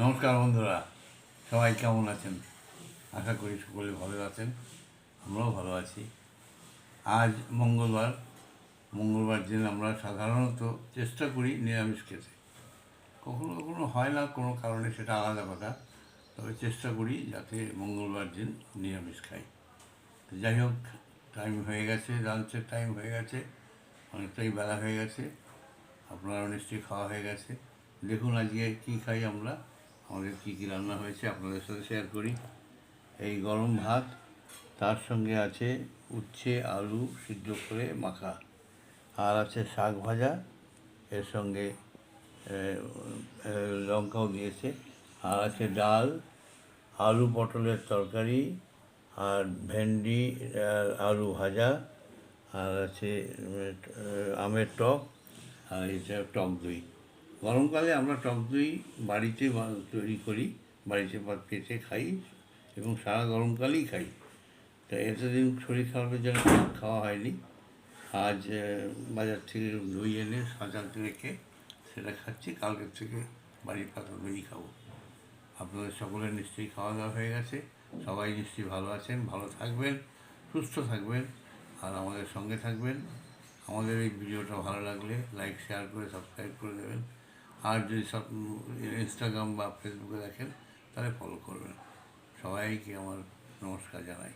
নমস্কার বন্ধুরা, সবাই কেমন আছেন? আশা করি সকলে ভালো আছেন। আমরাও ভালো আছি। আজ মঙ্গলবার দিন আমরা সাধারণত চেষ্টা করি নিরামিষ খেতে। কখনো কখনো হয় না, কোনো কারণে, সেটা আলাদা কথা। তবে চেষ্টা করি যাতে মঙ্গলবার দিন নিরামিষ খাই। তো যাই হোক, টাইম হয়ে গেছে, লাঞ্চের টাইম হয়ে গেছে, অনেকটাই বেলা হয়ে গেছে। আপনারা নিশ্চয়ই খাওয়া হয়ে গেছে। দেখুন আজকে কী খাই আমরা, আমাদের কী কী রান্না হয়েছে আপনাদের সাথে শেয়ার করি। এই গরম ভাত, তার সঙ্গে আছে উচ্ছে আলু সিদ্ধ করে মাখা, আর আছে শাক ভাজা, এর সঙ্গে লঙ্কাও দিয়েছে, আর আছে ডাল, আলু পটলের তরকারি, আর ভেন্ডি আলু ভাজা, আর আছে আমের টক, আর এটা টক দই। গরমকালে আমরা টক দই বাড়িতে তৈরি করি, বাড়িতে পেতে খাই এবং সারা গরমকালেই খাই। তা এতদিন শরীর খারাপের জন্য খাওয়া হয়নি। আজ বাজার থেকে দই এনে সাজাতে রেখে সেটা খাচ্ছি। কালকের থেকে বাড়ির পাতা দই খাবো। আপনাদের সকলের নিশ্চয়ই খাওয়া দাওয়া হয়ে গেছে। সবাই নিশ্চয়ই ভালো আছেন, ভালো থাকবেন, সুস্থ থাকবেন, আর আমাদের সঙ্গে থাকবেন। আমাদের এই ভিডিওটা ভালো লাগলে লাইক শেয়ার করে সাবস্ক্রাইব করে দেবেন। আর যদি সব ইনস্টাগ্রাম বা ফেসবুকে দেখেন তাহলে ফলো করবেন। সবাইকে আমার নমস্কার জানাই।